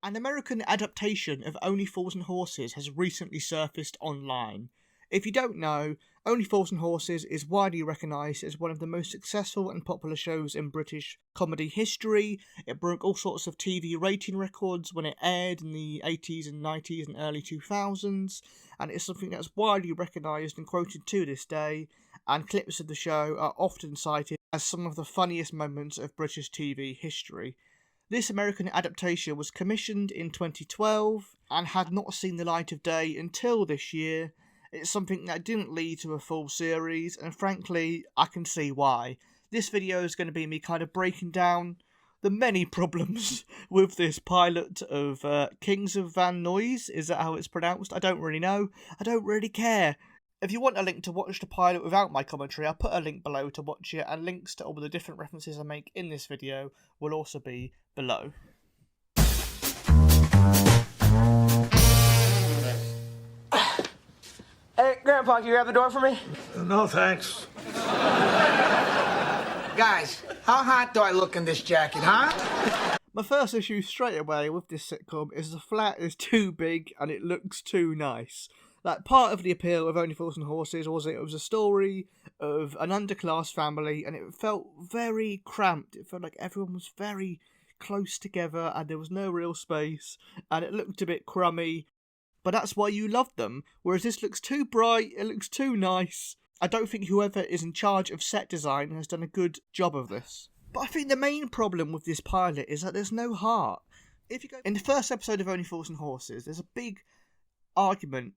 An American adaptation of Only Fools and Horses has recently surfaced online. If you don't know, Only Fools and Horses is widely recognised as one of the most successful and popular shows in British comedy history. It broke all sorts of TV rating records when it aired in the 80s and 90s and early 2000s, and it's something that's widely recognised and quoted to this day, and clips of the show are often cited as some of the funniest moments of British TV history. This American adaptation was commissioned in 2012 and had not seen the light of day until this year. It's something that didn't lead to a full series, and frankly, I can see why. This video is going to be me kind of breaking down the many problems with this pilot of Kings of Van Nuys. Is that how it's pronounced? I don't really know. I don't really care. If you want a link to watch the pilot without my commentary, I'll put a link below to watch it, and links to all the different references I make in this video will also be below. Hey, Grandpa, can you grab the door for me? No, thanks. Guys, how hot do I look in this jacket, huh? My first issue straight away with this sitcom is the flat is too big and it looks too nice. Like, part of the appeal of Only Fools and Horses was it was a story of an underclass family, and it felt very cramped. It felt like everyone was very close together and there was no real space, and it looked a bit crummy, but that's why you loved them. Whereas this looks too bright, it looks too nice. I don't think whoever is in charge of set design has done a good job of this. But I think the main problem with this pilot is that there's no heart. If you go in the first episode of Only Fools and Horses, there's a big argument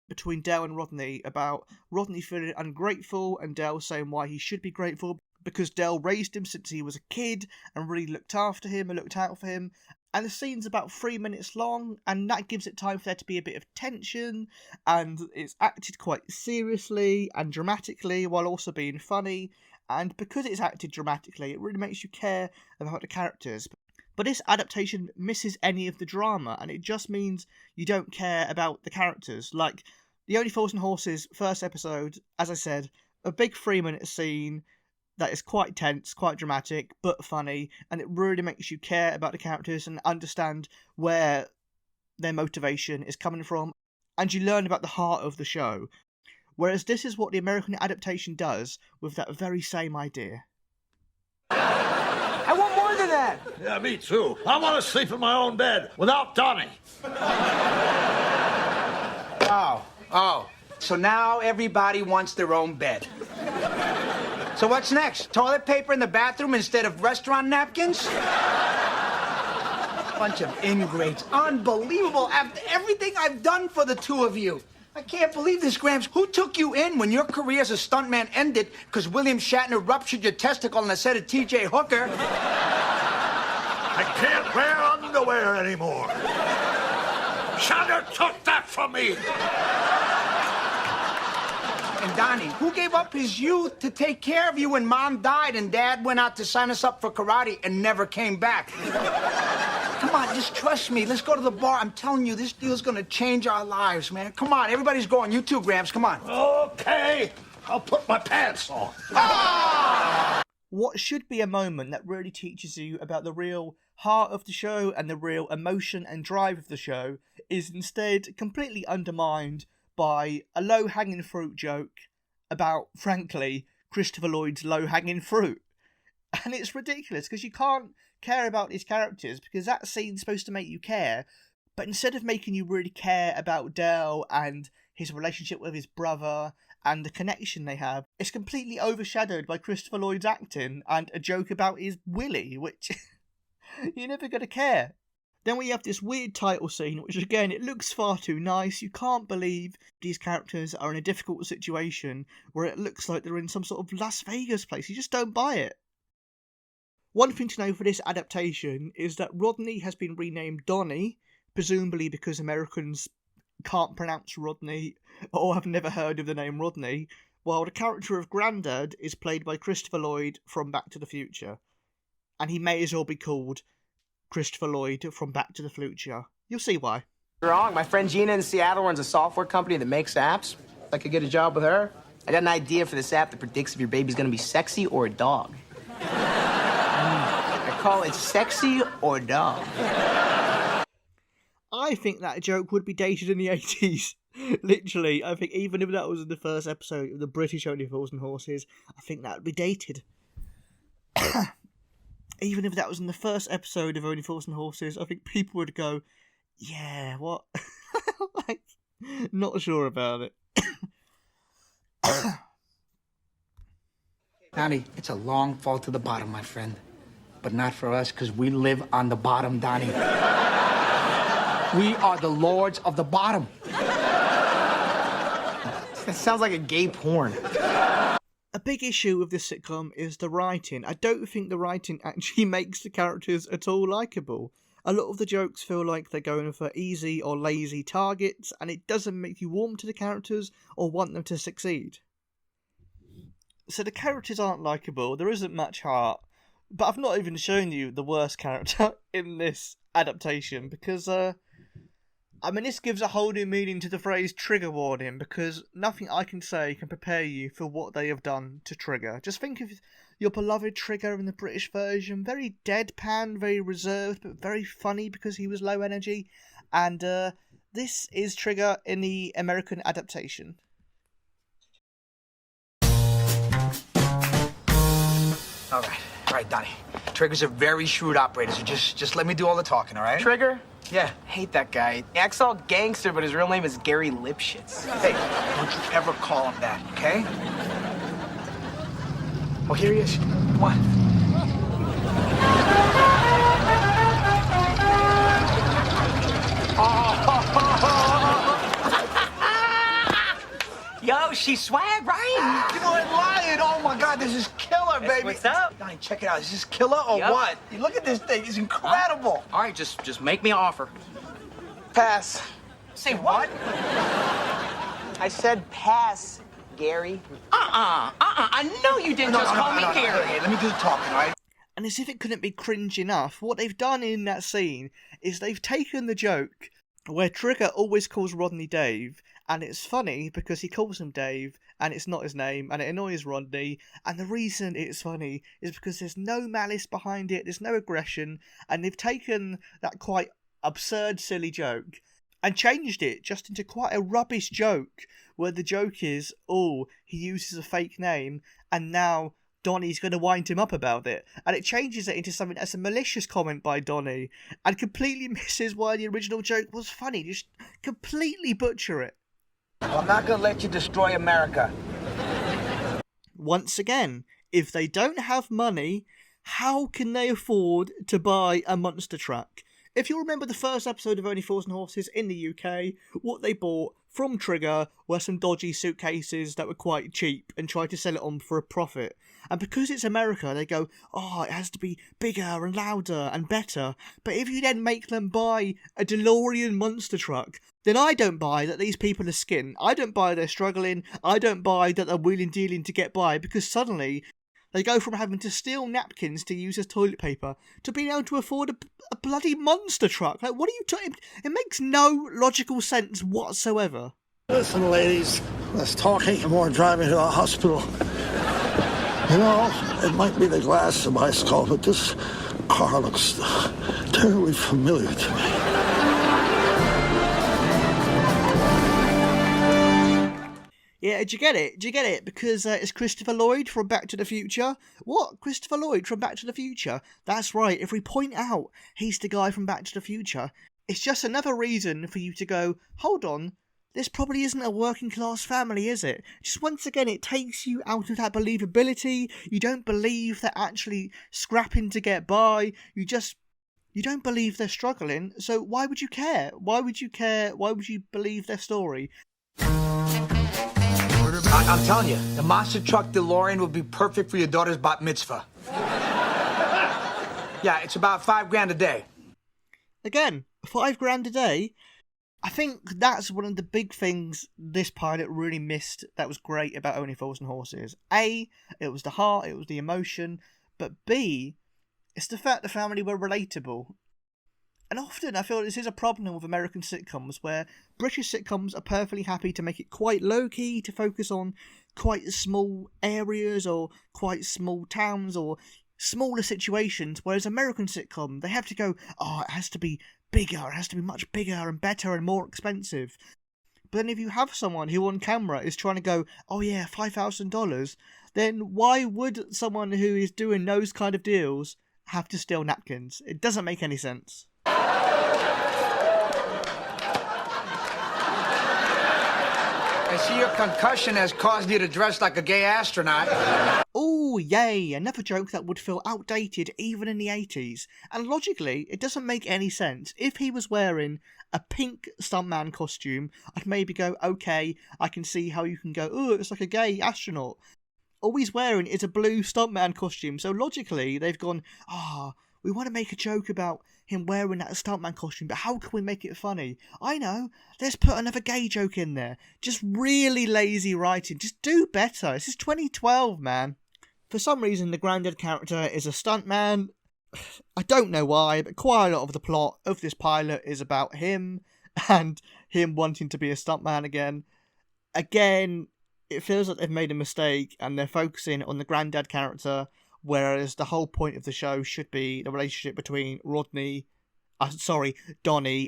between Dale and Rodney about Rodney feeling ungrateful and Dale saying why he should be grateful because Dale raised him since he was a kid and really looked after him and looked out for him. And the scene's about 3 minutes long, and that gives it time for there to be a bit of tension, and it's acted quite seriously and dramatically while also being funny. And because it's acted dramatically, it really makes you care about the characters. But this adaptation misses any of the drama, and it just means you don't care about the characters. Like, the Only Fools and Horses first episode, as I said, a big 3-minute scene that is quite tense, quite dramatic, but funny, and it really makes you care about the characters and understand where their motivation is coming from, and you learn about the heart of the show. Whereas this is what the American adaptation does with that very same idea. I want more than that. Yeah, me too. I want to sleep in my own bed without Donnie. Oh, so now everybody wants their own bed. So what's next? Toilet paper in the bathroom instead of restaurant napkins? Bunch of ingrates. Unbelievable. After everything I've done for the two of you. I can't believe this, Gramps. Who took you in when your career as a stuntman ended because William Shatner ruptured your testicle on the set of T.J. Hooker? I can't wear underwear anymore. Shatner took that from me. And Donnie, who gave up his youth to take care of you when Mom died and Dad went out to sign us up for karate and never came back? Come on, just trust me. Let's go to the bar. I'm telling you, this deal's gonna change our lives, man. Come on, everybody's going. You too, Gramps. Come on. Okay, I'll put my pants on. Ah! What should be a moment that really teaches you about the real heart of the show and the real emotion and drive of the show is instead completely undermined by a low-hanging fruit joke about, frankly, Christopher Lloyd's low-hanging fruit. And it's ridiculous, because you can't care about these characters, because that scene's supposed to make you care, but instead of making you really care about Dale and his relationship with his brother and the connection they have, it's completely overshadowed by Christopher Lloyd's acting and a joke about his willy, which you're never going to care. Then we have this weird title scene, which again, it looks far too nice. You can't believe these characters are in a difficult situation where it looks like they're in some sort of Las Vegas place. You just don't buy it. One thing to know for this adaptation is that Rodney has been renamed Donnie, presumably because Americans can't pronounce Rodney or have never heard of the name Rodney, while the character of Grandad is played by Christopher Lloyd from Back to the Future. And he may as well be called Christopher Lloyd from Back to the Future. You'll see why. Wrong. My friend Gina in Seattle runs a software company that makes apps. If I could get a job with her, I got an idea for this app that predicts if your baby's gonna be sexy or a dog. I call it Sexy or Dog. I think that joke would be dated in the 80s. Literally, I think even if that was in the first episode of the British Only Fools and Horses, I think that would be dated. Even if that was in the first episode of Only Fools and Horses, I think people would go, yeah, what? Like, not sure about it. Donnie, it's a long fall to the bottom, my friend. But not for us, because we live on the bottom, Donnie. We are the lords of the bottom. That sounds like a gay porn. A big issue with this sitcom is the writing. I don't think the writing actually makes the characters at all likeable. A lot of the jokes feel like they're going for easy or lazy targets, and it doesn't make you warm to the characters or want them to succeed. So the characters aren't likeable, there isn't much heart, but I've not even shown you the worst character in this adaptation, because, this gives a whole new meaning to the phrase trigger warning, because nothing I can say can prepare you for what they have done to Trigger. Just think of your beloved Trigger in the British version, very deadpan, very reserved, but very funny because he was low energy, and this is Trigger in the American adaptation. All right, Donnie. Trigger's a very shrewd operator, so just let me do all the talking, all right? Trigger? Yeah. Hate that guy. He acts all gangster, but his real name is Gary Lipschitz. Hey, don't you ever call him that, okay? Oh, here he is. Come on. Yo, she swag, right? You know, I'm lying. Oh, my God, this is killer, baby. What's up? Donnie, check it out. Is this killer or Yep. what? You look at this thing. It's incredible. All right, just make me an offer. Pass. Say what? I said pass, Gary. I know you didn't just call me Gary. Hey, let me do the talking, all right? And as if it couldn't be cringe enough, what they've done in that scene is they've taken the joke where Trigger always calls Rodney Dave, and it's funny because he calls him Dave, and it's not his name, and it annoys Rodney, and the reason it's funny is because there's no malice behind it, there's no aggression, and they've taken that quite absurd, silly joke and changed it just into quite a rubbish joke, where the joke is, oh, he uses a fake name, and now Donnie's going to wind him up about it, and it changes it into something that's a malicious comment by Donnie, and completely misses why the original joke was funny. Just completely butcher it. Well, I'm not gonna let you destroy America. Once again, if they don't have money, how can they afford to buy a monster truck? If you remember the first episode of Only Fools and Horses in the UK, what they bought from Trigger were some dodgy suitcases that were quite cheap and tried to sell it on for a profit. And because it's America, they go, oh, it has to be bigger and louder and better. But if you then make them buy a DeLorean monster truck, then I don't buy that these people are skinned. I don't buy they're struggling. I don't buy that they're wheeling dealing to get by, because suddenly they go from having to steal napkins to use as toilet paper to being able to afford a bloody monster truck. Like, what are you talking? It makes no logical sense whatsoever. Listen, ladies, less talking and more driving to the hospital. You know, it might be the glass of my skull, but this car looks terribly familiar to me. Yeah, did you get it? Did you get it? Because it's Christopher Lloyd from Back to the Future. What? Christopher Lloyd from Back to the Future? That's right, if we point out he's the guy from Back to the Future, it's just another reason for you to go, hold on, this probably isn't a working class family, is it? Just once again, it takes you out of that believability. You don't believe they're actually scrapping to get by. You don't believe they're struggling, so why would you care? Why would you care? Why would you believe their story? I'm telling you, the monster truck DeLorean would be perfect for your daughter's bat mitzvah. Yeah, it's about $5,000 a day. Again, $5,000 a day? I think that's one of the big things this pilot really missed that was great about Only Fools and Horses. A, it was the heart, it was the emotion, but B, it's the fact the family were relatable. And often I feel this is a problem with American sitcoms, where British sitcoms are perfectly happy to make it quite low-key, to focus on quite small areas or quite small towns or smaller situations, whereas American sitcom, they have to go, oh, it has to be bigger. It has to be much bigger and better and more expensive. But then if you have someone who on camera is trying to go, oh yeah, $5,000, then why would someone who is doing those kind of deals have to steal napkins? It doesn't make any sense. I see your concussion has caused you to dress like a gay astronaut. Oh, yay, another joke that would feel outdated even in the 80s. And logically, it doesn't make any sense. If he was wearing a pink stuntman costume, I'd maybe go, okay, I can see how you can go, oh, it's like a gay astronaut. All he's wearing is a blue stuntman costume, so logically, they've gone, we want to make a joke about him wearing that stuntman costume, but how can we make it funny? I know, let's put another gay joke in there. Just really lazy writing. Just do better. This is 2012, man. For some reason, the granddad character is a stuntman. I don't know why, but quite a lot of the plot of this pilot is about him and him wanting to be a stuntman again. Again, it feels like they've made a mistake and they're focusing on the granddad character, whereas the whole point of the show should be the relationship between Donnie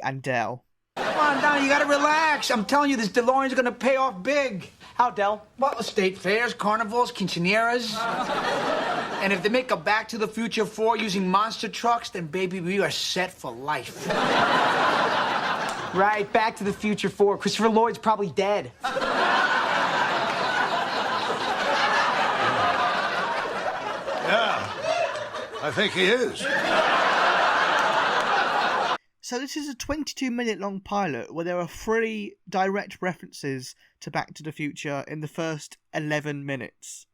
and Del. Come on, Donnie, you gotta relax. I'm telling you, this DeLorean's gonna pay off big. How, Del? Well, state fairs, carnivals, quinceaneras. And if they make a Back to the Future 4 using monster trucks, then baby, we are set for life. Right, Back to the Future 4. Christopher Lloyd's probably dead. Yeah, I think he is. So this is a 22-minute long pilot where there are 3 direct references to Back to the Future in the first 11 minutes.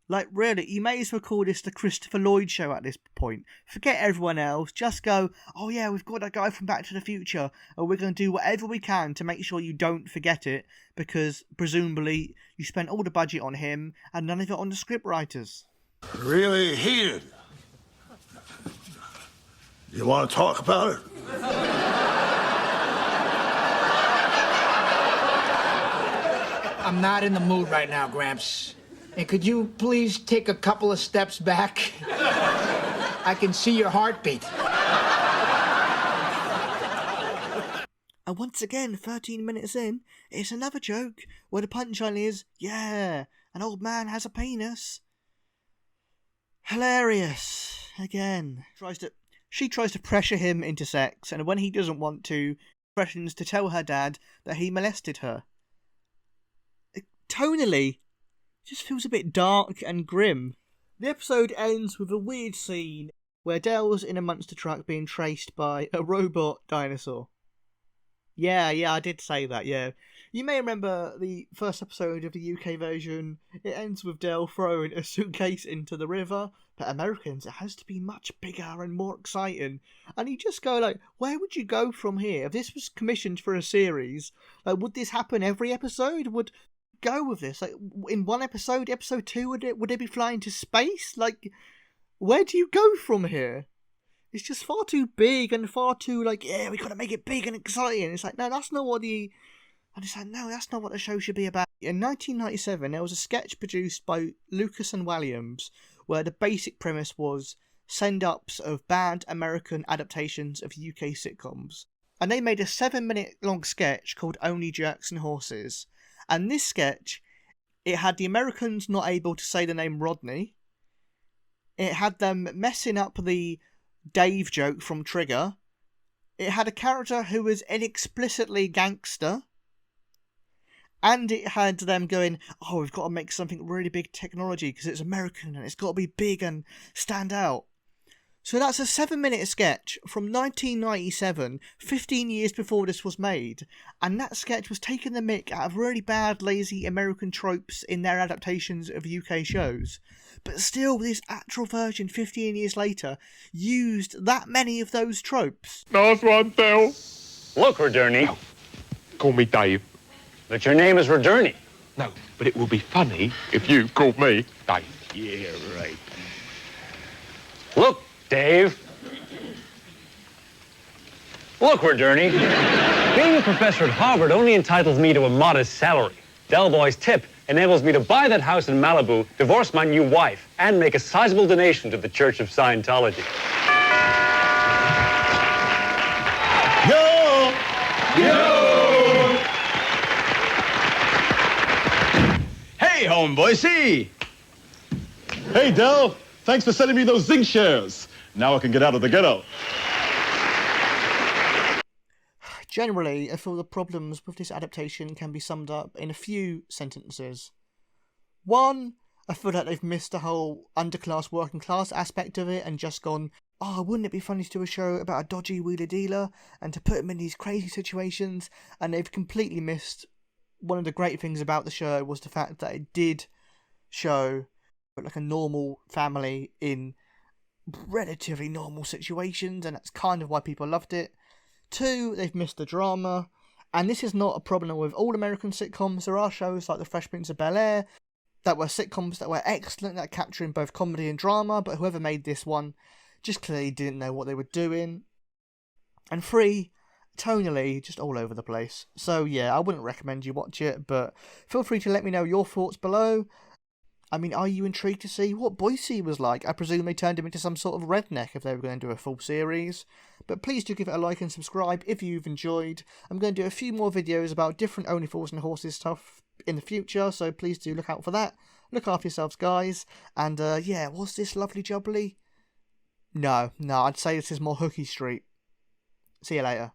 Like, really, you may as well call this the Christopher Lloyd show at this point. Forget everyone else, just go, oh yeah, we've got that guy from Back to the Future, and we're going to do whatever we can to make sure you don't forget it, because presumably you spent all the budget on him and none of it on the scriptwriters. Really heated. You want to talk about it? I'm not in the mood right now, Gramps. And could you please take a couple of steps back? I can see your heartbeat. And once again, 13 minutes in, it's another joke where the punchline is, yeah, an old man has a penis. Hilarious. Again. She tries to pressure him into sex, and when he doesn't want to, threatens to tell her dad that he molested her. Tonally, it just feels a bit dark and grim. The episode ends with a weird scene where Del's in a monster truck being traced by a robot dinosaur. Yeah, I did say that, yeah. You may remember the first episode of the UK version. It ends with Del throwing a suitcase into the river, but Americans, it has to be much bigger and more exciting. And you just go like, where would you go from here? If this was commissioned for a series, like, would this happen every episode? Would go with this? Like, in one episode 2, would they be flying to space? Like, where do you go from here? It's just far too big and far too, like, yeah, we gotta make it big and exciting. It's like, no, that's not what the... I just like, no, that's not what the show should be about. In 1997, there was a sketch produced by Lucas and Williams where the basic premise was send-ups of bad American adaptations of UK sitcoms. And they made a 7-minute long sketch called Only Jerks and Horses. And this sketch, it had the Americans not able to say the name Rodney. It had them messing up the Dave joke from Trigger. It had a character who was inexplicitly gangster. And it had them going, oh, we've got to make something really big technology because it's American and it's got to be big and stand out. So that's a 7-minute sketch from 1997, 15 years before this was made. And that sketch was taking the mick out of really bad, lazy American tropes in their adaptations of UK shows. But still, this actual version 15 years later used that many of those tropes. Nice one, Del. Look, Roderney. No, call me Dave. But your name is Roderney. No, but it will be funny if you called me Dave. Yeah, right. Look, Dave. Look, Roderney. Being a professor at Harvard only entitles me to a modest salary. Del Boy's tip enables me to buy that house in Malibu, divorce my new wife, and make a sizable donation to the Church of Scientology. Hey, homeboy, see! Hey, Del. Thanks for sending me those zinc shares. Now I can get out of the ghetto. Generally, I feel the problems with this adaptation can be summed up in a few sentences. One, I feel that they've missed the whole underclass, working class aspect of it and just gone, oh, wouldn't it be funny to do a show about a dodgy wheeler dealer and to put him in these crazy situations? And they've completely missed one of the great things about the show was the fact that it did show like a normal family in relatively normal situations, and that's kind of why people loved it. Two, they've missed the drama, and this is not a problem with all American sitcoms. There are shows like The Fresh Prince of Bel-Air that were sitcoms that were excellent at capturing both comedy and drama, but whoever made this one just clearly didn't know what they were doing. And three, tonally, just all over the place. So yeah, I wouldn't recommend you watch it, but feel free to let me know your thoughts below. I mean, are you intrigued to see what Boise was like? I presume they turned him into some sort of redneck if they were going to do a full series. But please do give it a like and subscribe if you've enjoyed. I'm going to do a few more videos about different Only Fools and Horses stuff in the future, so please do look out for that. Look after yourselves, guys. And yeah, was this lovely jubbly? No, I'd say this is more Hooky Street. See you later.